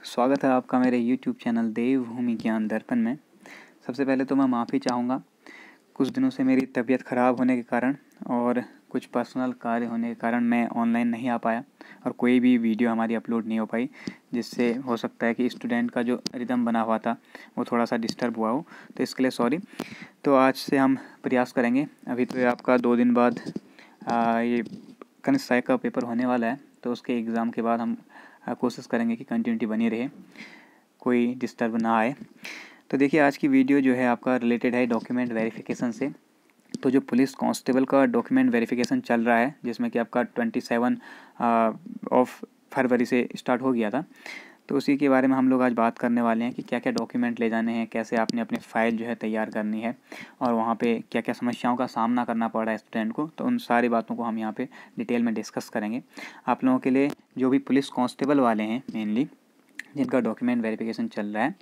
स्वागत है आपका मेरे YouTube चैनल देवभूमि ज्ञान दर्पण में। सबसे पहले तो मैं माफ़ी चाहूँगा, कुछ दिनों से मेरी तबीयत ख़राब होने के कारण और कुछ पर्सनल कार्य होने के कारण मैं ऑनलाइन नहीं आ पाया और कोई भी वीडियो हमारी अपलोड नहीं हो पाई, जिससे हो सकता है कि स्टूडेंट का जो रिदम बना हुआ था वो थोड़ा सा डिस्टर्ब हुआ हो, तो इसके लिए सॉरी। तो आज से हम प्रयास करेंगे। अभी तो आपका 2 दिन बाद ये कनिष्ठ का पेपर होने वाला है, तो उसके एग्ज़ाम के बाद हम कोशिश करेंगे कि कंटिन्यूटी बनी रहे, कोई डिस्टर्ब ना आए। तो देखिए, आज की वीडियो जो है आपका रिलेटेड है डॉक्यूमेंट वेरिफिकेशन से। तो जो पुलिस कांस्टेबल का डॉक्यूमेंट वेरिफिकेशन चल रहा है, जिसमें कि आपका 27 ऑफ फरवरी से स्टार्ट हो गया था, तो उसी के बारे में हम लोग आज बात करने वाले हैं कि क्या क्या डॉक्यूमेंट ले जाने हैं, कैसे आपने अपनी फ़ाइल जो है तैयार करनी है और वहाँ पे क्या क्या समस्याओं का सामना करना पड़ रहा है स्टूडेंट को। तो उन सारी बातों को हम यहाँ पे डिटेल में डिस्कस करेंगे आप लोगों के लिए, जो भी पुलिस कांस्टेबल वाले हैं मेनली, जिनका डॉक्यूमेंट वेरिफिकेशन चल रहा है।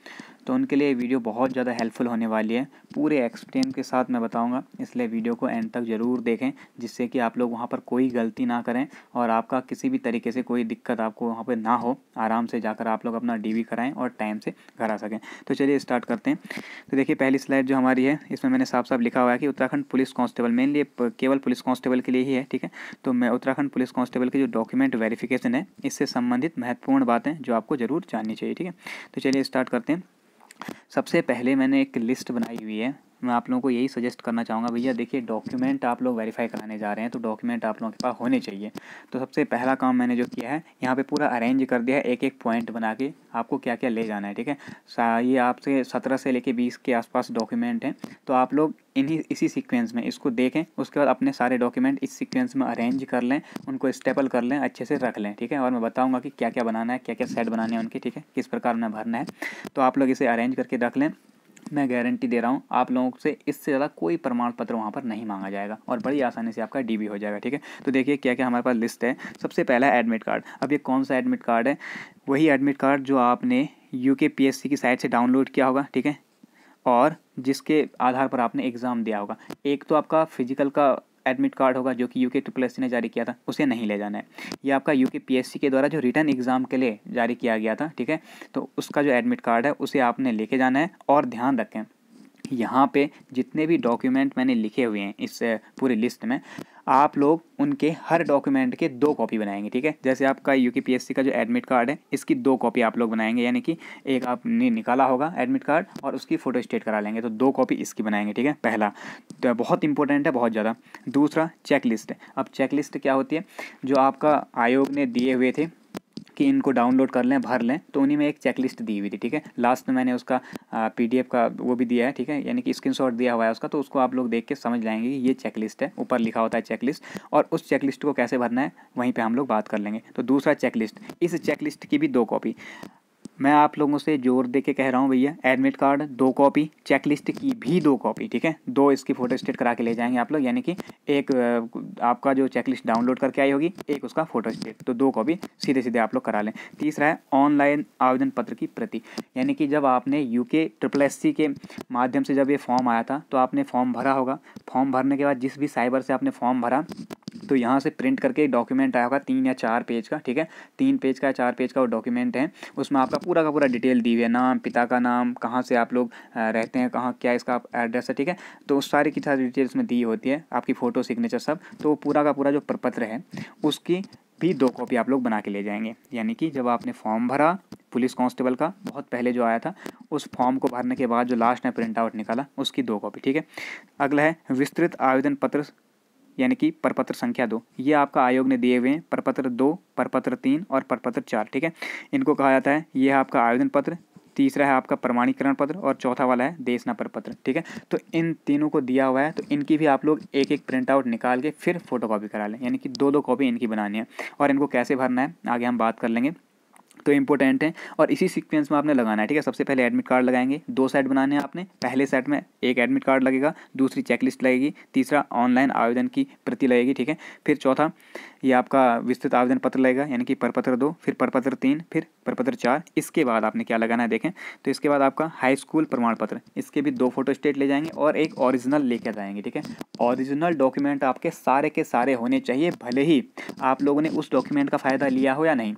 तो उनके लिए वीडियो बहुत ज़्यादा हेल्पफुल होने वाली है, पूरे एक्सप्लेन के साथ मैं बताऊंगा, इसलिए वीडियो को एंड तक ज़रूर देखें, जिससे कि आप लोग वहां पर कोई गलती ना करें और आपका किसी भी तरीके से कोई दिक्कत आपको वहां पर ना हो। आराम से जाकर आप लोग अपना डीवी कराएं और टाइम से घर आ सकें। तो चलिए स्टार्ट करते हैं। तो देखिए, पहली स्लाइड जो हमारी है, इसमें मैंने साफ साफ लिखा हुआ है कि उत्तराखंड पुलिस कांस्टेबल, मेनली केवल पुलिस कांस्टेबल के लिए ही है, ठीक है। तो मैं उत्तराखंड पुलिस कांस्टेबल के जो डॉक्यूमेंट वेरिफिकेशन है, इससे संबंधित महत्वपूर्ण बातें जो आपको ज़रूर जाननी चाहिए, ठीक है। तो चलिए स्टार्ट करते हैं। सबसे पहले मैंने एक लिस्ट बनाई हुई है। मैं आप लोगों को यही सजेस्ट करना चाहूँगा, भैया देखिए, डॉक्यूमेंट आप लोग वेरीफाई कराने जा रहे हैं तो डॉक्यूमेंट आप लोगों के पास होने चाहिए। तो सबसे पहला काम मैंने जो किया है, यहाँ पे पूरा अरेंज कर दिया है, एक एक पॉइंट बना के आपको क्या क्या ले जाना है, ठीक है। ये आपसे 17 से लेके 20 के आसपास डॉक्यूमेंट हैं, तो आप लोग इसी सीक्वेंस में इसको देखें। उसके बाद अपने सारे डॉक्यूमेंट इस सीक्वेंस में अरेंज कर लें, उनको स्टेपल कर लें, अच्छे से रख लें, ठीक है। और मैं बताऊंगा कि क्या क्या बनाना है, क्या क्या सेट बनाने हैं उनके, ठीक है, किस प्रकार उन्हें भरना है। तो आप लोग इसे अरेंज करके रख लें। मैं गारंटी दे रहा हूँ, आप लोगों से इससे ज़्यादा कोई प्रमाण पत्र वहाँ पर नहीं मांगा जाएगा और बड़ी आसानी से आपका डीबी हो जाएगा, ठीक है। तो देखिए क्या क्या हमारे पास लिस्ट है। सबसे पहला एडमिट कार्ड। अब ये कौन सा एडमिट कार्ड है? वही एडमिट कार्ड जो आपने UKPSC की साइट से डाउनलोड किया होगा, ठीक है, और जिसके आधार पर आपने एग्ज़ाम दिया होगा। एक तो आपका फिजिकल का एडमिट कार्ड होगा जो कि UKSSC ने जारी किया था, उसे नहीं ले जाना है। ये आपका UKPSC के द्वारा जो रिटर्न एग्ज़ाम के लिए जारी किया गया था, ठीक है, तो उसका जो एडमिट कार्ड है उसे आपने लेके जाना है। और ध्यान रखें, यहाँ पे जितने भी डॉक्यूमेंट मैंने लिखे हुए हैं इस पूरी लिस्ट में, आप लोग उनके हर डॉक्यूमेंट के 2 कॉपी बनाएंगे, ठीक है। जैसे आपका UKPSC का जो एडमिट कार्ड है, इसकी 2 कॉपी आप लोग बनाएंगे, यानी कि एक आपने निकाला होगा एडमिट कार्ड और उसकी फ़ोटो स्टेट करा लेंगे, तो 2 कॉपी इसकी बनाएंगे, ठीक है। पहला तो बहुत इंपॉर्टेंट है, बहुत ज़्यादा। दूसरा चेक लिस्ट। अब चेक लिस्ट क्या होती है? जो आपका आयोग ने दिए हुए थे कि इनको डाउनलोड कर लें, भर लें, तो उन्हीं में एक चेकलिस्ट दी हुई थी, ठीक है। लास्ट में मैंने उसका PDF का वो भी दिया है, ठीक है, यानी कि स्क्रीनशॉट दिया हुआ है उसका, तो उसको आप लोग देख के समझ जाएंगे कि ये चेकलिस्ट है। ऊपर लिखा होता है चेकलिस्ट, और उस चेकलिस्ट को कैसे भरना है वहीं पे हम लोग बात कर लेंगे। तो दूसरा चेकलिस्ट, इस चेकलिस्ट की भी 2 कॉपी। मैं आप लोगों से जोर दे के कह रहा हूँ भैया, एडमिट कार्ड 2 कॉपी, चेकलिस्ट की भी 2 कॉपी, ठीक है। 2 इसकी फ़ोटो स्टेट करा के ले जाएंगे आप लोग, यानी कि एक आपका जो चेकलिस्ट डाउनलोड करके आई होगी, एक उसका फ़ोटो स्टेट, तो 2 कॉपी सीधे सीधे आप लोग करा लें। तीसरा है ऑनलाइन आवेदन पत्र की प्रति, यानी कि जब आपने UKSSC के माध्यम से जब ये फॉर्म आया था, तो आपने फॉर्म भरा होगा। फॉर्म भरने के बाद जिस भी साइबर से आपने फॉर्म भरा, तो यहाँ से प्रिंट करके एक डॉक्यूमेंट आया होगा 3 या 4 पेज का, ठीक है। 3 पेज का 4 पेज का वो डॉक्यूमेंट है। उसमें आपका पूरा का पूरा डिटेल दी हुई है, नाम, पिता का नाम, कहाँ से आप लोग रहते हैं, कहाँ क्या इसका एड्रेस है, ठीक है। तो उस सारी की सारी डिटेल्स में दी होती है, आपकी फ़ोटो, सिग्नेचर सब। तो पूरा का पूरा जो प्रपत्र है उसकी भी 2 कॉपी आप लोग बना के ले जाएंगे, यानी कि जब आपने फॉर्म भरा पुलिस कांस्टेबल का, बहुत पहले जो आया था, उस फॉर्म को भरने के बाद जो लास्ट में प्रिंट आउट निकाला, उसकी 2 कॉपी, ठीक है। अगला है विस्तृत आवेदन पत्र, यानी कि प्रपत्र संख्या 2। ये आपका आयोग ने दिए हुए हैं, प्रपत्र 2, प्रपत्र 3 और प्रपत्र 4, ठीक है। इनको कहा जाता है, ये है आपका आवेदन पत्र, तीसरा है आपका प्रमाणीकरण पत्र और चौथा वाला है देशना प्रपत्र, ठीक है। तो इन तीनों को दिया हुआ है, तो इनकी भी आप लोग एक एक प्रिंट आउट निकाल के फिर फोटोकॉपी करा लें, यानी कि 2-2 कॉपी इनकी बनानी है। और इनको कैसे भरना है आगे हम बात कर लेंगे, तो इंपॉर्टेंट है और इसी सीक्वेंस में आपने लगाना है, ठीक है। सबसे पहले एडमिट कार्ड लगाएंगे, 2 सेट बनाने हैं आपने। पहले सेट में एक एडमिट कार्ड लगेगा, दूसरी चेकलिस्ट लगेगी, तीसरा ऑनलाइन आवेदन की प्रति लगेगी, ठीक है। फिर चौथा ये आपका विस्तृत आवेदन पत्र लगेगा, यानी कि प्रपत्र 2, फिर प्रपत्र 3, फिर प्रपत्र 4। इसके बाद आपने क्या लगाना है देखें, तो इसके बाद आपका हाई स्कूल प्रमाण पत्र, इसके भी 2 फोटो स्टेट ले जाएंगे और एक ओरिजिनल लेकर जाएंगे, ठीक है। ओरिजिनल डॉक्यूमेंट आपके सारे के सारे होने चाहिए, भले ही आप लोगों ने उस डॉक्यूमेंट का फ़ायदा लिया हो या नहीं।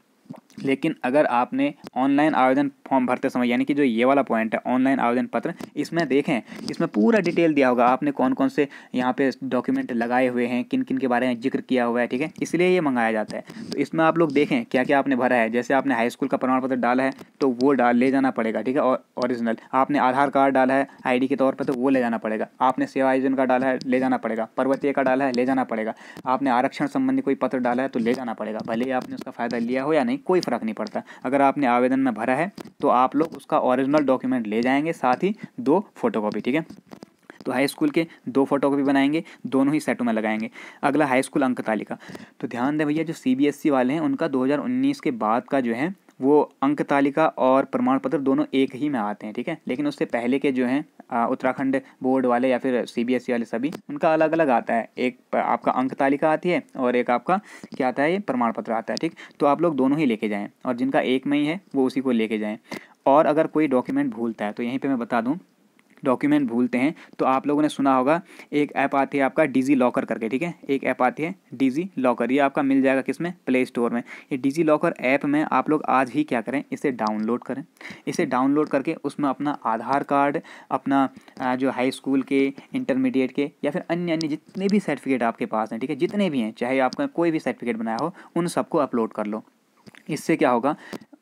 लेकिन अगर आपने ऑनलाइन आवेदन फॉर्म भरते समय, यानी कि जो ये वाला पॉइंट है ऑनलाइन आवेदन पत्र, इसमें देखें, इसमें पूरा डिटेल दिया होगा आपने कौन कौन से यहाँ पे डॉक्यूमेंट लगाए हुए हैं, किन किन के बारे में जिक्र किया हुआ है, ठीक है, इसलिए ये मंगाया जाता है। तो इसमें आप लोग देखें क्या क्या आपने भरा है। जैसे आपने हाई स्कूल का प्रमाण पत्र डाला है तो वो ले जाना पड़ेगा, ठीक है, और ओरिजिनल। आपने आधार कार्ड डाला है ID के तौर पर तो वो ले जाना पड़ेगा। आपने सेवा आयोजन का डाला है, ले जाना पड़ेगा। पर्वतीय का डाला है, ले जाना पड़ेगा। आपने आरक्षण संबंधी कोई पत्र डाला है तो ले जाना पड़ेगा, भले ही आपने उसका फ़ायदा लिया हो या नहीं, कोई फ़र्क नहीं पड़ता। अगर आपने आवेदन में भरा है तो आप लोग उसका ओरिजिनल डॉक्यूमेंट ले जाएंगे, साथ ही 2 फोटोकॉपी, ठीक है। तो हाई स्कूल के 2 फोटोकॉपी बनाएंगे, दोनों ही सेटों में लगाएंगे। अगला हाई स्कूल अंक तालिका। तो ध्यान दें भैया, जो CBSE वाले हैं उनका 2019 के बाद का जो है वो अंक तालिका और प्रमाण पत्र दोनों एक ही में आते हैं, ठीक है। लेकिन उससे पहले के जो हैं उत्तराखंड बोर्ड वाले या फिर CBSE वाले सभी, उनका अलग अलग आता है। एक आपका अंक तालिका आती है और एक आपका क्या आता है, ये प्रमाण पत्र आता है, ठीक। तो आप लोग दोनों ही लेके जाएँ, और जिनका एक में ही है वो उसी को लेके जाएँ। और अगर कोई डॉक्यूमेंट भूलता है तो यहीं पर मैं बता दूँ, डॉक्यूमेंट भूलते हैं तो आप लोगों ने सुना होगा एक ऐप आती है आपका डिजी लॉकर करके, ठीक है। एक ऐप आती है डिजी लॉकर, ये आपका मिल जाएगा किसमें, प्ले स्टोर में। ये डिजी लॉकर ऐप में आप लोग आज ही क्या करें, इसे डाउनलोड करें। इसे डाउनलोड करके उसमें अपना आधार कार्ड, अपना जो हाई स्कूल के, इंटरमीडिएट के या फिर अन्य अन्य जितने भी सर्टिफिकेट आपके पास हैं, ठीक है, जितने भी हैं, चाहे आपका कोई भी सर्टिफिकेट बनाया हो, उन सबको अपलोड कर लो। इससे क्या होगा,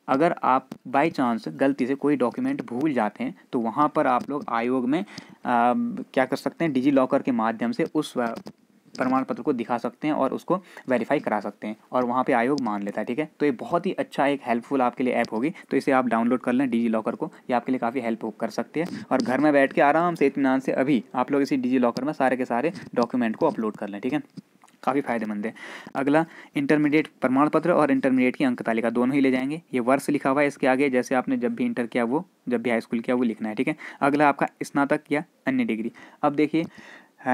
अगर आप बाई चांस गलती से कोई डॉक्यूमेंट भूल जाते हैं तो वहाँ पर आप लोग आयोग में क्या कर सकते हैं, डिजी लॉकर के माध्यम से उस प्रमाण पत्र को दिखा सकते हैं और उसको वेरीफाई करा सकते हैं, और वहाँ पे आयोग मान लेता है, ठीक है। तो ये बहुत ही अच्छा एक हेल्पफुल आपके लिए ऐप होगी, तो इसे आप डाउनलोड कर लें डिजी लॉकर को। ये आपके लिए काफ़ी हेल्प कर सकती है, और घर में बैठ के आराम से इत्मीनान से अभी आप लोग इसी डिजी लॉकर में सारे के सारे डॉक्यूमेंट को अपलोड कर लें, ठीक है। काफ़ी फ़ायदेमंद है। अगला इंटरमीडिएट प्रमाण पत्र और इंटरमीडिएट की अंक तालिका दोनों ही ले जाएंगे। ये वर्ष लिखा हुआ है इसके आगे, जैसे आपने जब भी इंटर किया वो, जब भी हाई स्कूल किया वो लिखना है, ठीक है। अगला आपका स्नातक या अन्य डिग्री। अब देखिए,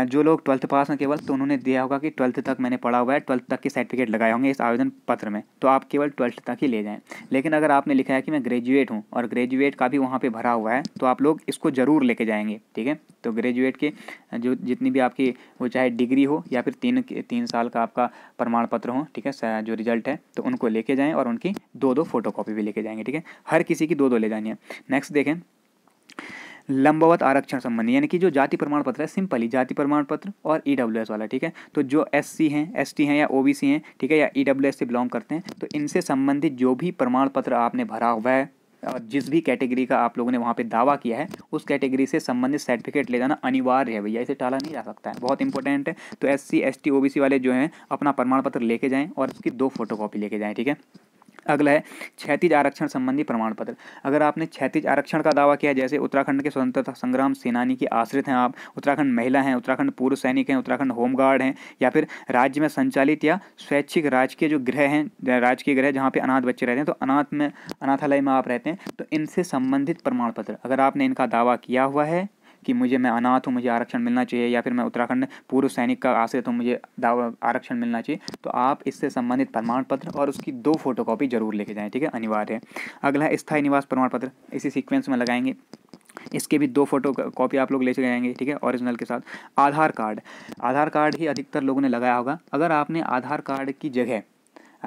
जो लोग 12th पास हैं केवल, तो उन्होंने दिया होगा कि 12th तक मैंने पढ़ा हुआ है, 12th तक के सर्टिफिकेट लगाए होंगे इस आवेदन पत्र में, तो आप केवल 12th तक ही ले जाएं। लेकिन अगर आपने लिखा है कि मैं ग्रेजुएट हूं और ग्रेजुएट का भी वहां पे भरा हुआ है, तो आप लोग इसको ज़रूर लेके जाएंगे, ठीक है। तो ग्रेजुएट के जो जितनी भी आपकी, वो चाहे डिग्री हो या फिर 3 साल का आपका प्रमाण पत्र हो, ठीक है, जो रिजल्ट है, तो उनको लेके जाएँ, और उनकी 2-2 फोटोकॉपी भी लेके जाएंगे, ठीक है। हर किसी की 2-2 ले जानी है। नेक्स्ट देखें, लंबवत आरक्षण संबंधी, यानी कि जो जाति प्रमाण पत्र है, सिंपली जाति प्रमाण पत्र और EWS वाला, ठीक है। तो जो SC हैं, ST हैं या OBC हैं, ठीक है, या EWS से बिलोंग करते हैं, तो इनसे संबंधित जो भी प्रमाण पत्र आपने भरा हुआ है और जिस भी कैटेगरी का आप लोगों ने वहाँ पे दावा किया है, उस कैटेगरी से संबंधित सर्टिफिकेट ले जाना अनिवार्य है भैया, इसे टाला नहीं जा सकता है, बहुत इंपॉर्टेंट है। तो SC ST OBC वाले जो हैं अपना प्रमाण पत्र लेके जाएँ और उसकी 2 फोटोकॉपी लेके जाएँ, ठीक है। अगला है क्षैतिज आरक्षण संबंधी प्रमाण पत्र। अगर आपने क्षैतिज आरक्षण का दावा किया है, जैसे उत्तराखंड के स्वतंत्रता संग्राम सेनानी की आश्रित हैं आप, उत्तराखंड महिला हैं, उत्तराखंड पूर्व सैनिक हैं, उत्तराखंड होमगार्ड हैं, या फिर राज्य में संचालित या स्वैच्छिक राजकीय जो गृह हैं, राजकीय गृह जहाँ पे अनाथ बच्चे रहते हैं, तो अनाथालय में आप रहते हैं, तो इनसे संबंधित प्रमाण पत्र अगर आपने इनका दावा किया हुआ है कि मैं अनाथ हूँ, मुझे आरक्षण मिलना चाहिए, या फिर मैं उत्तराखंड पूर्व सैनिक का आश्रित हूँ, मुझे आरक्षण मिलना चाहिए, तो आप इससे संबंधित प्रमाण पत्र और उसकी 2 फोटोकॉपी जरूर लेके जाएं, ठीक है, अनिवार्य है। अगला है स्थायी निवास प्रमाण पत्र, इसी सीक्वेंस में लगाएंगे, इसके भी 2 फोटो कॉपी आप लोग ले जाएंगे, ठीक है, ओरिजिनल के साथ। आधार कार्ड ही अधिकतर लोगों ने लगाया होगा। अगर आपने आधार कार्ड की जगह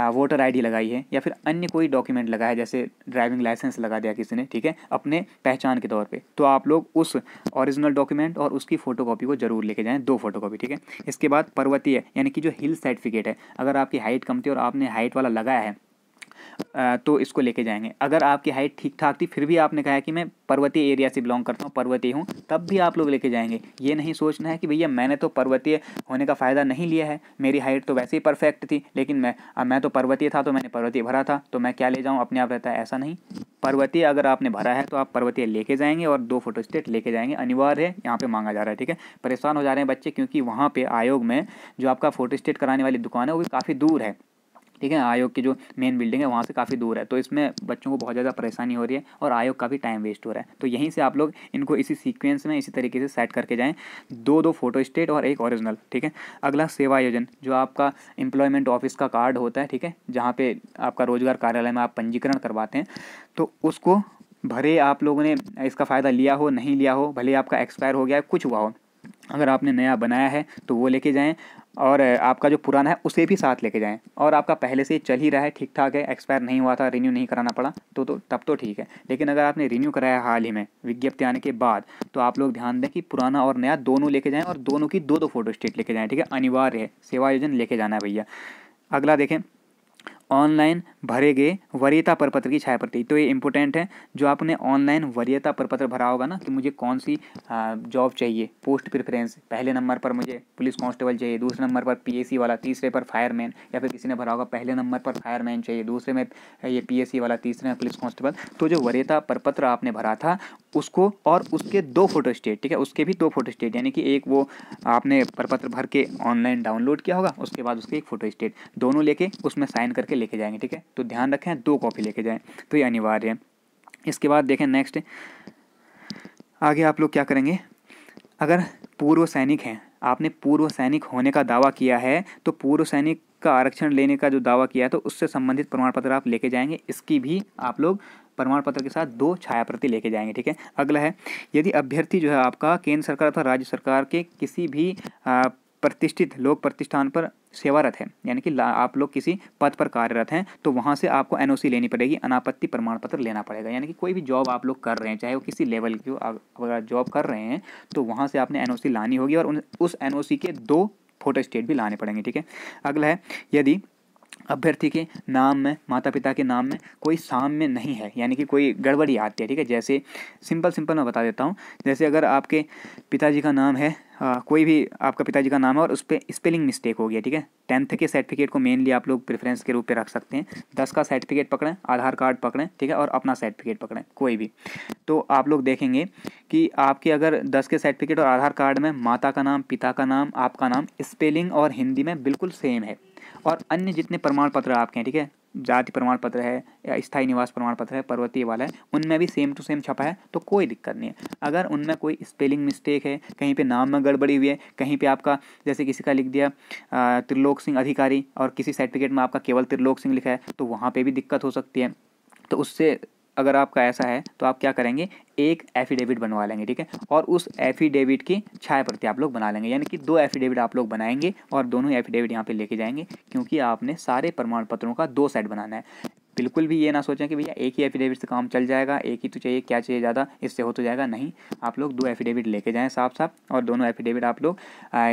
वोटर ID लगाई है या फिर अन्य कोई डॉक्यूमेंट लगा है, जैसे ड्राइविंग लाइसेंस लगा दिया किसी ने, ठीक है, अपने पहचान के तौर पे, तो आप लोग उस ओरिजिनल डॉक्यूमेंट और उसकी फ़ोटोकॉपी को जरूर लेके जाएं, 2 फोटोकॉपी, ठीक है। इसके बाद पर्वतीय, यानी कि जो हिल सर्टिफिकेट है, अगर आपकी हाइट कम थी और आपने हाइट वाला लगाया है तो इसको लेके जाएंगे। अगर आपकी हाइट ठीक ठाक थी फिर भी आपने कहा है कि मैं पर्वतीय एरिया से बिलोंग करता हूँ, पर्वतीय हूँ, तब भी आप लोग लेके जाएंगे। ये नहीं सोचना है कि भैया मैंने तो पर्वतीय होने का फ़ायदा नहीं लिया है, मेरी हाइट तो वैसे ही परफेक्ट थी, लेकिन मैं तो पर्वतीय था तो मैंने पर्वतीय भरा था, तो मैं क्या ले जाऊँ, अपने आप रहता है, ऐसा नहीं। पर्वतीय अगर आपने भरा है तो आप पर्वतीय लेके जाएंगे और 2 फोटोस्टेट लेके जाएंगे, अनिवार्य है, यहाँ पे मांगा जा रहा है, ठीक है। परेशान हो जा रहे हैं बच्चे, क्योंकि वहाँ पे आयोग में जो आपका फोटोस्टेट कराने वाली दुकान है वो भी काफ़ी दूर है, ठीक है, आयोग की जो मेन बिल्डिंग है वहाँ से काफ़ी दूर है, तो इसमें बच्चों को बहुत ज़्यादा परेशानी हो रही है और आयोग का भी टाइम वेस्ट हो रहा है। तो यहीं से आप लोग इनको इसी सीक्वेंस में इसी तरीके से सेट करके जाएं, 2-2 फोटो स्टेट और 1 ओरिजिनल, ठीक है। अगला सेवा आयोजन, जो आपका एम्प्लॉयमेंट ऑफिस का कार्ड होता है, ठीक है, जहाँ पे आपका रोजगार कार्यालय में आप पंजीकरण करवाते हैं, तो उसको भरे आप लोगों ने इसका फ़ायदा लिया हो नहीं लिया हो, भले आपका एक्सपायर हो गया है, कुछ हुआ हो, अगर आपने नया बनाया है तो वो लेके जाएँ। और आपका जो पुराना है उसे भी साथ लेके जाएं। और आपका पहले से चल ही रहा है, ठीक ठाक है, एक्सपायर नहीं हुआ था, रिन्यू नहीं कराना पड़ा तो तब तो ठीक है। लेकिन अगर आपने रिन्यू कराया हाल ही में विज्ञप्ति आने के बाद, तो आप लोग ध्यान दें कि पुराना और नया दोनों लेके जाएं और दोनों की दो फोटो स्टेट लेके जाएं, ठीक है, अनिवार्य है, सेवा योजन लेके जाना है भैया। अगला देखें, ऑनलाइन भरे गए वरीयता प्रपत्र की छाया प्रति। तो ये इंपॉर्टेंट है, जो आपने ऑनलाइन वरीयता प्रपत्र भरा होगा ना कि मुझे कौन सी जॉब चाहिए, पोस्ट प्रेफरेंस, पहले नंबर पर मुझे पुलिस कांस्टेबल चाहिए, दूसरे नंबर पर पीएसी वाला, तीसरे पर फायरमैन, या फिर किसी ने भरा होगा पहले नंबर पर फायरमैन चाहिए, दूसरे में ये पीएसी वाला, तीसरे में पुलिस कांस्टेबल। तो जो वरीयता प्रपत्र आपने भरा था उसको और उसके 2 फोटो स्टेट, ठीक है, उसके भी 2 फोटो स्टेट, यानी कि एक वो आपने प्रपत्र भर के ऑनलाइन डाउनलोड किया होगा, उसके बाद उसके एक फोटो स्टेट, दोनों लेके उसमें साइन करके लेके जाएंगे, ठीक है। तो ध्यान रखें 2 कॉपी लेके जाएं, तो ये अनिवार्य है। इसके बाद देखें नेक्स्ट, आगे आप लोग क्या करेंगे, अगर पूर्व सैनिक हैं, आपने पूर्व सैनिक होने का दावा किया है, तो पूर्व सैनिक का आरक्षण लेने का जो दावा किया है तो उससे संबंधित प्रमाण पत्र आप लेके जाएंगे। इसकी भी आप लोग प्रमाण पत्र के साथ 2 छाया प्रति लेके जाएंगे, ठीक है। अगला है, यदि अभ्यर्थी जो है आपका केंद्र सरकार अथवा राज्य सरकार के किसी भी प्रतिष्ठित लोक प्रतिष्ठान पर सेवारत है, यानी कि आप लोग किसी पद पर कार्यरत हैं, तो वहाँ से आपको एनओसी लेनी पड़ेगी, अनापत्ति प्रमाण पत्र लेना पड़ेगा। यानी कि कोई भी जॉब आप लोग कर रहे हैं, चाहे वो किसी लेवल की हो, अगर जॉब कर रहे हैं तो वहाँ से आपने एनओसी लानी होगी और उस एनओसी के 2 फोटो स्टेट भी लाने पड़ेंगे, ठीक है। अगला है, यदि अभ्यर्थी के नाम में, माता पिता के नाम में कोई साम्य नहीं है, यानी कि कोई गड़बड़ी आती है, ठीक है। जैसे सिंपल मैं बता देता हूँ, जैसे अगर आपके पिताजी का नाम है, कोई भी आपका पिताजी का नाम है और उस पर स्पेलिंग मिस्टेक हो गया, ठीक है। 10th के सर्टिफिकेट को मेनली आप लोग प्रेफरेंस के रूप में रख सकते हैं, 10 का सर्टिफिकेट पकड़ें, आधार कार्ड पकड़ें, ठीक है, और अपना सर्टिफिकेट पकड़ें कोई भी। तो आप लोग देखेंगे कि आपके अगर 10 के सर्टिफिकेट और आधार कार्ड में माता का नाम, पिता का नाम, आपका नाम स्पेलिंग और हिंदी में बिल्कुल सेम है, और अन्य जितने प्रमाण पत्र आपके हैं, ठीक है, जाति प्रमाण पत्र है या स्थायी निवास प्रमाण पत्र है, पर्वतीय वाला है, उनमें भी सेम टू सेम छपा है, तो कोई दिक्कत नहीं है। अगर उनमें कोई स्पेलिंग मिस्टेक है, कहीं पे नाम में गड़बड़ी हुई है, कहीं पे आपका जैसे किसी का लिख दिया त्रिलोक सिंह अधिकारी और किसी सर्टिफिकेट में आपका केवल त्रिलोक सिंह लिखा है, तो वहाँ पे भी दिक्कत हो सकती है। तो उससे अगर आपका ऐसा है तो आप क्या करेंगे, एक एफिडेविट बनवा लेंगे, ठीक है, और उस एफिडेविट की छाया प्रति आप लोग बना लेंगे, यानी कि 2 एफिडेविट आप लोग बनाएंगे और दोनों एफिडेविट यहाँ पे लेके जाएंगे, क्योंकि आपने सारे प्रमाण पत्रों का 2 सेट बनाना है। बिल्कुल भी ये ना सोचें कि भैया एक ही एफिडेविट से काम चल जाएगा, एक ही तो चाहिए, क्या चाहिए ज़्यादा, इससे हो तो जाएगा, नहीं, आप लोग 2 एफिडेविट लेके जाएँ साफ और दोनों एफिडेविट आप लोग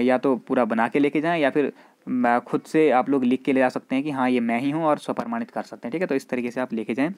या तो पूरा बना के लेके जाएँ या फिर खुद से आप लोग लिख के ले जा सकते हैं कि हाँ ये मैं ही हूँ, और स्वप्रमाणित कर सकते हैं, ठीक है। तो इस तरीके से आप लेके जाएँ,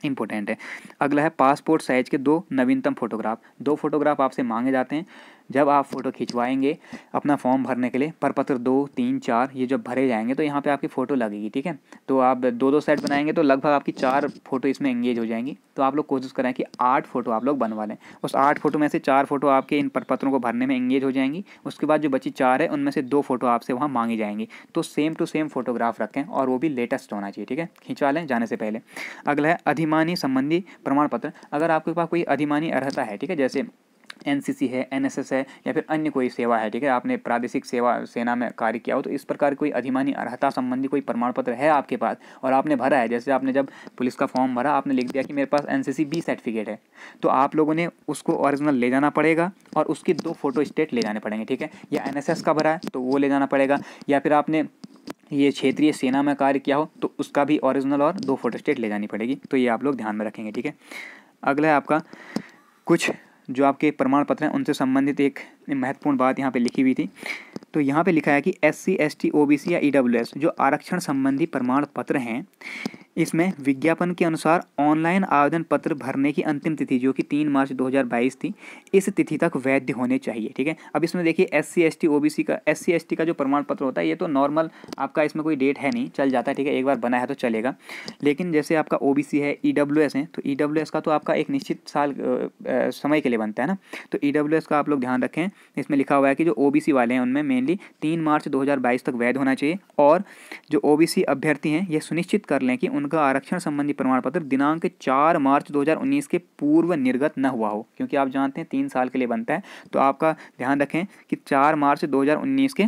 इंपॉर्टेंट है। अगला है, पासपोर्ट साइज के 2 नवीनतम फोटोग्राफ। 2 फोटोग्राफ आपसे मांगे जाते हैं जब आप फ़ोटो खिंचवाएंगे अपना फॉर्म भरने के लिए। प्रपत्र 2, 3, 4 ये जब भरे जाएंगे तो यहाँ पे आपकी फ़ोटो लगेगी, ठीक है। तो आप 2-2 सेट बनाएंगे तो लगभग आपकी 4 फोटो इसमें एंगेज हो जाएंगी। तो आप लोग कोशिश करें कि 8 फोटो आप लोग बनवा लें। उस 8 फोटो में से 4 फोटो आपके इन प्रपत्रों को भरने में एंगेज हो जाएंगी। उसके बाद जो बची 4 है उनमें से 2 फोटो आपसे वहाँ मांगी जाएंगी। तो सेम टू सेम फोटोग्राफ रखें और वो भी लेटेस्ट होना चाहिए, ठीक है, खिंचवा लें जाने से पहले। अगला है, अधिमानी संबंधी प्रमाण पत्र। अगर आपके पास कोई अधिमानी अर्हता है, ठीक है, जैसे एनसीसी है, एनएसएस है, या फिर अन्य कोई सेवा है, ठीक है, आपने प्रादेशिक सेना में कार्य किया हो, तो इस प्रकार कोई अधिमानी अर्हता संबंधी कोई प्रमाण पत्र है आपके पास और आपने भरा है, जैसे आपने जब पुलिस का फॉर्म भरा आपने लिख दिया कि मेरे पास एनसीसी बी सर्टिफिकेट है, तो आप लोगों ने उसको ओरिजिनल ले जाना पड़ेगा और उसकी 2 फोटो स्टेट ले जाने पड़ेंगे, ठीक है। या एनएसएस का भरा है तो वो ले जाना पड़ेगा, या फिर आपने ये क्षेत्रीय सेना में कार्य किया हो तो उसका भी ओरिजिनल और 2 फोटो स्टेट ले जानी पड़ेगी। तो ये आप लोग ध्यान में रखेंगे, ठीक है। अगला है आपका, कुछ जो आपके प्रमाण पत्र हैं उनसे संबंधित एक महत्वपूर्ण बात यहाँ पे लिखी हुई थी। तो यहाँ पे लिखा है कि SC, ST, OBC या EWS जो आरक्षण संबंधी प्रमाण पत्र हैं, इसमें विज्ञापन के अनुसार ऑनलाइन आवेदन पत्र भरने की अंतिम तिथि जो कि 3 मार्च 2022 थी, इस तिथि तक वैध होने चाहिए, ठीक है। अब इसमें देखिए SC, ST, OBC का, SC, ST का जो प्रमाण पत्र होता है ये तो नॉर्मल आपका, इसमें कोई डेट है नहीं, चल जाता है, ठीक है, एक बार बना है तो चलेगा। लेकिन जैसे आपका OBC है, EWS है, तो EWS का तो आपका एक निश्चित साल समय के लिए बनता है ना, तो EWS का आप लोग ध्यान रखें। इसमें लिखा हुआ है कि जो OBC वाले हैं उनमें मेनली 3 मार्च 2022 तक वैध होना चाहिए, और जो OBC अभ्यर्थी हैं ये सुनिश्चित कर लें कि उनका आरक्षण संबंधी प्रमाण पत्र दिनांक 4 मार्च 2019 के पूर्व निर्गत न हुआ हो, क्योंकि आप जानते हैं 3 साल के लिए बनता है। तो आपका ध्यान रखें कि 4 मार्च 2019 के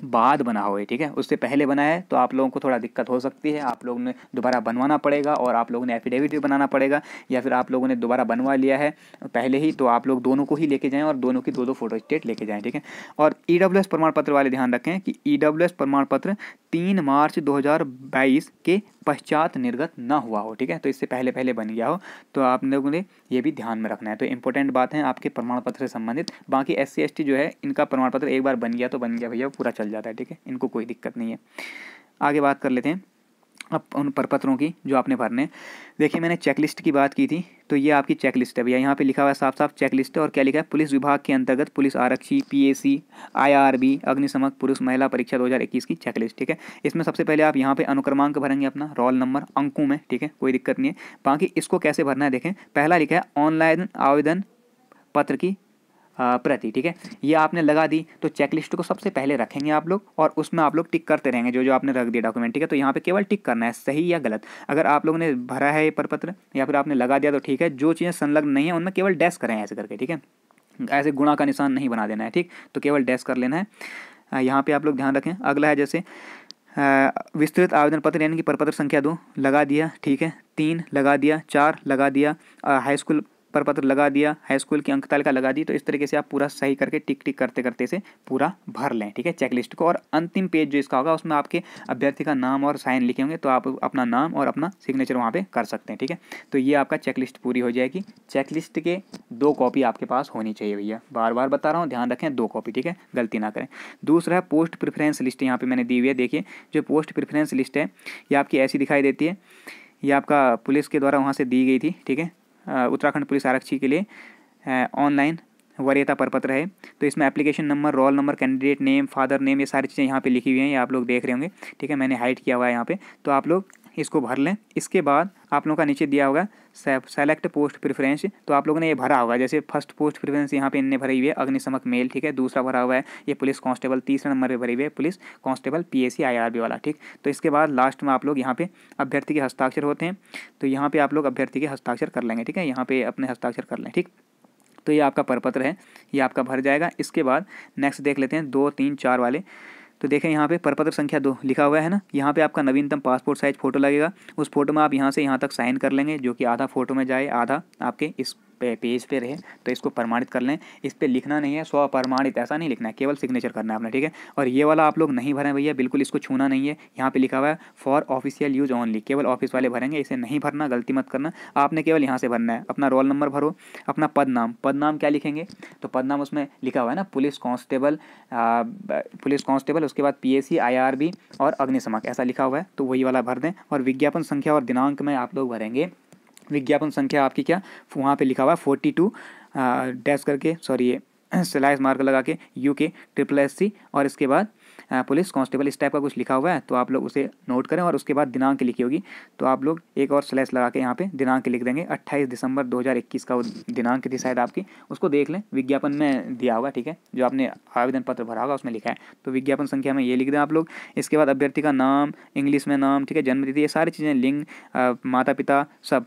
बाद बना हो, ठीक है, उससे पहले बना है तो आप लोगों को थोड़ा दिक्कत हो सकती है, आप लोगों ने दोबारा बनवाना पड़ेगा और आप लोगों ने एफिडेविट भी बनाना पड़ेगा, या फिर आप लोगों ने दोबारा बनवा लिया है पहले ही तो आप लोग दोनों को ही लेके जाएं और दोनों की दो फोटो स्टेट लेके जाएं, ठीक है। और ईडब्ल्यूएस प्रमाण पत्र वाले ध्यान रखें कि ईडब्ल्यूएस प्रमाण पत्र 3 मार्च 2022 के पश्चात निर्गत ना हुआ हो, ठीक है, तो इससे पहले पहले बन गया हो, तो आप लोगों ने ये भी ध्यान में रखना है। तो इंपॉर्टेंट बात है आपके प्रमाण पत्र से संबंधित। बाकी SC ST जो है इनका प्रमाण पत्र एक बार बन गया तो बन गया भैया, पूरा चल जाता है, ठीक है, इनको कोई दिक्कत नहीं है। आगे बात कर लेते हैं अब उन प्रपत्रों की जो आपने भरने। देखिए मैंने चेकलिस्ट की बात की थी, तो ये आपकी चेकलिस्ट है भैया, यहाँ पे लिखा हुआ है साफ साफ चेकलिस्ट है। और क्या लिखा है, पुलिस विभाग के अंतर्गत पुलिस आरक्षी, PAC, IRB, अग्निशमन पुरुष महिला परीक्षा 2021 की चेकलिस्ट, ठीक है। इसमें सबसे पहले आप यहाँ पे अनुक्रमांक भरेंगे अपना, रोल नंबर अंकों में, ठीक है, कोई दिक्कत नहीं है। बाकी इसको कैसे भरना है देखें, पहला लिखा है ऑनलाइन आवेदन पत्र की प्रति, ठीक है, ये आपने लगा दी। तो चेकलिस्ट को सबसे पहले रखेंगे आप लोग और उसमें आप लोग टिक करते रहेंगे जो जो आपने रख दिया डॉक्यूमेंट, ठीक है। तो यहाँ पे केवल टिक करना है सही या गलत। अगर आप लोगों ने भरा है ये प्रपत्र या फिर आपने लगा दिया तो ठीक है, जो चीज़ें संलग्न नहीं है उनमें केवल डैश करें ऐसे करके, ठीक है, ऐसे गुणा का निशान नहीं बना देना है, ठीक, तो केवल डैश कर लेना है। यहाँ पर आप लोग ध्यान रखें। अगला है जैसे विस्तृत आवेदन पत्र यानी कि प्रपत्र संख्या 2 लगा दिया, ठीक है, 3 लगा दिया, 4 लगा दिया, हाई स्कूल प्रपत्र लगा दिया, हाई स्कूल की अंक तालिका लगा दी। तो इस तरीके से आप पूरा सही करके टिक टिक करते करते इसे पूरा भर लें, ठीक है, चेकलिस्ट को। और अंतिम पेज जो इसका होगा उसमें आपके अभ्यर्थी का नाम और साइन लिखे होंगे, तो आप अपना नाम और अपना सिग्नेचर वहाँ पे कर सकते हैं, ठीक है। तो ये आपका चेकलिस्ट पूरी हो जाएगी। चेकलिस्ट के 2 कॉपी आपके पास होनी चाहिए भैया, बार बार बता रहा हूँ, ध्यान रखें 2 कॉपी, ठीक है, गलती ना करें। दूसरा है पोस्ट प्रेफरेंस लिस्ट, यहाँ पर मैंने दी हुई है, देखिए जो पोस्ट प्रेफरेंस लिस्ट है ये आपकी ऐसी दिखाई देती है, ये आपका पुलिस के द्वारा वहाँ से दी गई थी, ठीक है, उत्तराखंड पुलिस आरक्षी के लिए ऑनलाइन वरीयता प्रपत्र है। तो इसमें application number, roll number, candidate name, father name, ये सारी चीज़ें यहाँ पे लिखी हुई हैं, ये आप लोग देख रहे होंगे, ठीक है, मैंने हाइड किया हुआ है यहाँ पे, तो आप लोग इसको भर लें। इसके बाद आप लोगों का नीचे दिया होगा सेलेक्ट पोस्ट प्रेफरेंस, तो आप लोगों ने ये भरा होगा, जैसे फर्स्ट पोस्ट प्रेफरेंस यहाँ पे इनने भरी हुई है अग्निशमक मेल, ठीक है, दूसरा भरा हुआ है ये पुलिस कांस्टेबल, तीसरा नंबर पे भरी हुई है पुलिस कांस्टेबल PAC IRB वाला, ठीक। तो इसके बाद लास्ट में आप लोग यहाँ पे अभ्यर्थी के हस्ताक्षर होते हैं, तो यहाँ पे आप लोग अभ्यर्थी के हस्ताक्षर कर लेंगे, ठीक है, यहाँ पे अपने हस्ताक्षर कर लें, ठीक। तो ये आपका प्रपत्र है, ये आपका भर जाएगा। इसके बाद नेक्स्ट देख लेते हैं 2, 3, 4 वाले। तो देखें यहाँ पे प्रपत्र संख्या 2 लिखा हुआ है ना, यहाँ पे आपका नवीनतम पासपोर्ट साइज फोटो लगेगा, उस फोटो में आप यहाँ से यहाँ तक साइन कर लेंगे, जो कि आधा फोटो में जाए, आधा आपके इस पेज पे रहे, तो इसको प्रमाणित कर लें। इस पे लिखना नहीं है स्वप्रमाणित, ऐसा नहीं लिखना है, केवल सिग्नेचर करना है आपने, ठीक है। और ये वाला आप लोग नहीं भरें भैया, बिल्कुल इसको छूना नहीं है, यहाँ पे लिखा हुआ है फॉर ऑफिशियल यूज ओनली, केवल ऑफिस वाले भरेंगे, इसे नहीं भरना, गलती मत करना। आपने केवल यहाँ से भरना है, अपना रोल नंबर भरो, अपना पद नाम, पद नाम क्या लिखेंगे, तो पद नाम उसमें लिखा हुआ है ना पुलिस कांस्टेबल, उसके बाद PAC IRB और अग्निशमक, ऐसा लिखा हुआ है, तो वही वाला भर दें। और विज्ञापन संख्या और दिनांक में आप लोग भरेंगे, विज्ञापन संख्या आपकी क्या, वहाँ पे लिखा हुआ है 42 डैश करके, सॉरी ये स्लैश मार्क लगा के UK SSC, और इसके बाद पुलिस कांस्टेबल, इस टाइप का कुछ लिखा हुआ है, तो आप लोग उसे नोट करें। और उसके बाद दिनांक लिखी होगी, तो आप लोग एक और स्लैश लगा के यहाँ पे दिनांक लिख देंगे, 28 दिसंबर 2021 का वो दिनांक थी शायद आपकी, उसको देख लें, विज्ञापन में दिया होगा, ठीक है, जो आपने आवेदन पत्र भरा होगा उसमें लिखा है, तो विज्ञापन संख्या में ये लिख दें आप लोग। इसके बाद अभ्यर्थी का नाम, इंग्लिश में नाम, ठीक है, जन्म तिथि, ये सारी चीज़ें, लिंग, माता पिता सब।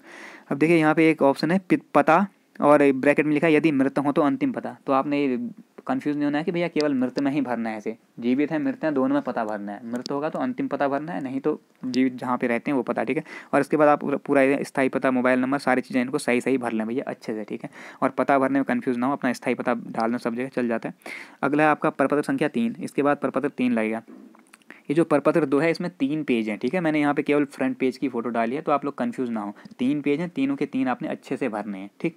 अब देखिए यहाँ पे एक ऑप्शन है पता, और ब्रैकेट में लिखा है यदि मृत हो तो अंतिम पता, तो आपने कंफ्यूज नहीं होना है कि भैया केवल मृत में ही भरना है, ऐसे जीवित है मृत है दोनों में पता भरना है, मृत होगा तो अंतिम पता भरना है, नहीं तो जीवित जहाँ पे रहते हैं वो पता, ठीक है। और इसके बाद आप पूरा स्थायी पता, मोबाइल नंबर, सारी चीज़ें इनको सही सही भर लें भैया अच्छे से, ठीक है। और पता भरने में कंफ्यूज ना हो, अपना स्थायी पता डालना सब जगह चल जाता है। अगला है आपका प्रपत्र संख्या 3, इसके बाद प्रपत्र 3 लगेगा। ये जो प्रपत्र 2 है इसमें 3 पेज हैं, ठीक है, मैंने यहाँ पे केवल फ्रंट पेज की फोटो डाली है, तो आप लोग कंफ्यूज ना हो, 3 पेज हैं, तीनों के 3 आपने अच्छे से भरने हैं, ठीक।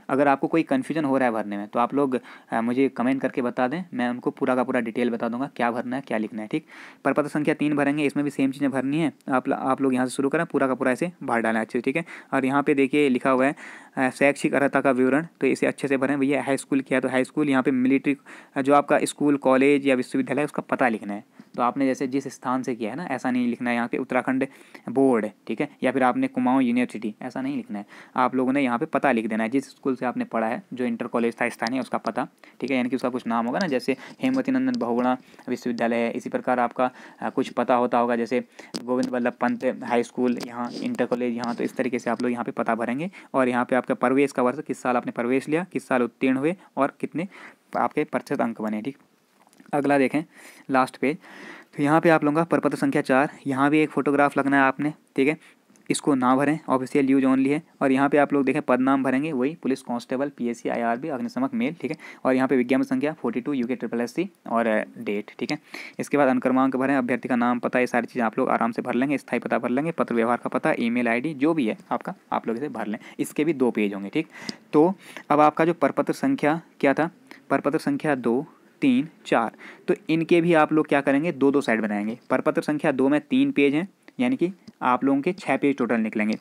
अगर आपको कोई कन्फ्यूजन हो रहा है भरने में तो आप लोग मुझे कमेंट करके बता दें, मैं उनको पूरा का पूरा डिटेल बता दूंगा क्या भरना है क्या लिखना है, ठीक। प्रपत्र संख्या 3 भरेंगे, इसमें भी सेम चीज़ें भरनी है, आप लोग यहाँ से शुरू करें, पूरा का पूरा ऐसे भर डालें अच्छे से, ठीक है। और यहाँ पे देखिए लिखा हुआ है शैक्षिक अर्हता का विवरण, तो इसे अच्छे से भरें भैया। हाई स्कूल किया तो हाई स्कूल, यहाँ पे मिलिट्री जो आपका स्कूल कॉलेज या विश्वविद्यालय उसका पता लिखना है, तो आपने जैसे जिस स्थान से किया है ना ऐसा नहीं लिखना है, यहाँ पे उत्तराखंड बोर्ड, ठीक है, या फिर आपने कुमाऊं यूनिवर्सिटी, ऐसा नहीं लिखना है, आप लोगों ने यहाँ पे पता लिख देना है, जिस स्कूल से आपने पढ़ा है, जो इंटर कॉलेज था स्थानीय उसका पता, ठीक है, यानी कि उसका कुछ नाम होगा ना, जैसे हेमवती नंदन बहुगुणा विश्वविद्यालय है, इसी प्रकार आपका कुछ पता होता होगा, जैसे गोविंद वल्लभ पंत हाई स्कूल यहाँ, इंटर कॉलेज यहाँ, तो इस तरीके से आप लोग यहाँ पे पता भरेंगे। और यहाँ पे आपका प्रवेश का वर्ष, किस साल आपने प्रवेश लिया, किस साल उत्तीर्ण हुए और कितने आपके प्रतिशत अंक बने, ठीक। अगला देखें लास्ट पेज, तो यहाँ पे आप लोगों का प्रपत्र संख्या 4, यहाँ भी एक फ़ोटोग्राफ लगना है आपने, ठीक है। इसको ना भरें, ऑफिशियल यूज ओनली है। और यहाँ पे आप लोग देखें पद नाम भरेंगे वही पुलिस कांस्टेबल PSC IRB अग्निशमक मेल, ठीक है। और यहाँ पे विज्ञापन संख्या 42 UK SSC और डेट, ठीक है। इसके बाद अनुक्रमांक भरें, अभ्यर्थी का नाम, पता, ये सारी चीज़ें आप लोग आराम से भर लेंगे। स्थायी पता भर लेंगे, पत्र व्यवहार का पता, email ID जो भी है आपका, आप लोग इसे भर लें। इसके भी 2 पेज होंगे, ठीक। तो अब आपका जो प्रपत्र संख्या क्या था, प्रपत्र संख्या 2, 3, 4, तो इनके भी आप लोग क्या करेंगे, 2-2 साइड बनाएंगे। प्रपत्र संख्या 2 में 3 पेज हैं, यानी कि आप लोगों के 6 पेज टोटल निकलेंगे।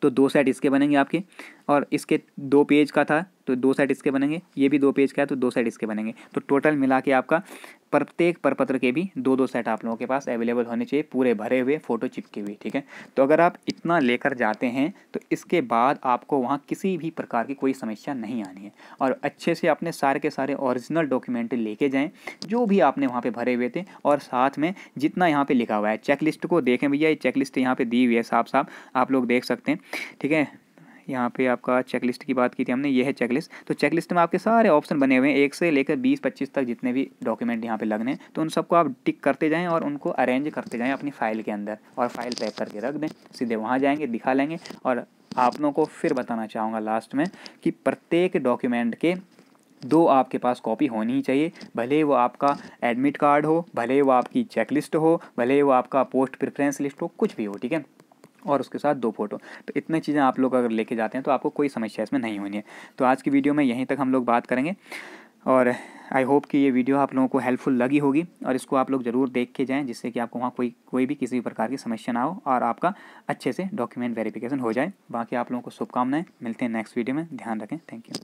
तो 2 साइड इसके बनेंगे आपके, और इसके 2 पेज का था तो 2 साइड इसके बनेंगे। ये भी 2 पेज का है तो 2 साइड इसके बनेंगे। तो टोटल मिला के आपका प्रत्येक प्रपत्र के भी 2-2 सेट आप लोगों के पास अवेलेबल होने चाहिए, पूरे भरे हुए, फ़ोटो चिपके हुए, ठीक है। तो अगर आप इतना लेकर जाते हैं तो इसके बाद आपको वहाँ किसी भी प्रकार की कोई समस्या नहीं आनी है। और अच्छे से अपने सारे के सारे ओरिजिनल डॉक्यूमेंट लेके जाएँ जो भी आपने वहाँ पे भरे हुए थे, और साथ में जितना यहाँ पे लिखा हुआ है चेकलिस्ट को देखें भैया। ये चेकलिस्ट यहाँ पे दी हुई है, साफ साफ आप लोग देख सकते हैं, ठीक है। यहाँ पे आपका चेकलिस्ट की बात की थी हमने, ये है चेकलिस्ट। तो चेकलिस्ट में आपके सारे ऑप्शन बने हुए हैं, 1 से लेकर 20-25 तक जितने भी डॉक्यूमेंट यहाँ पे लगने हैं, तो उन सबको आप टिक करते जाएं और उनको अरेंज करते जाएं अपनी फ़ाइल के अंदर, और फाइल पैक करके रख दें। सीधे वहाँ जाएंगे, दिखा लेंगे। और आप लोगों को फिर बताना चाहूँगा लास्ट में कि प्रत्येक डॉक्यूमेंट के 2 आपके पास कॉपी होनी ही चाहिए, भले वो आपका एडमिट कार्ड हो, भले वो आपकी चेकलिस्ट हो, भले वो आपका पोस्ट प्रेफरेंस लिस्ट हो, कुछ भी हो, ठीक है। और उसके साथ 2 फोटो। तो इतनी चीज़ें आप लोग अगर लेके जाते हैं तो आपको कोई समस्या इसमें नहीं होनी है। तो आज की वीडियो में यहीं तक हम लोग बात करेंगे, और आई होप कि ये वीडियो आप लोगों को हेल्पफुल लगी होगी, और इसको आप लोग ज़रूर देख के जाएँ, जिससे कि आपको वहाँ कोई भी किसी भी प्रकार की समस्या ना हो, और आपका अच्छे से डॉक्यूमेंट वेरिफिकेशन हो जाए। बाकी आप लोगों को शुभकामनाएं, मिलते हैं नेक्स्ट वीडियो में, ध्यान रखें, थैंक यू।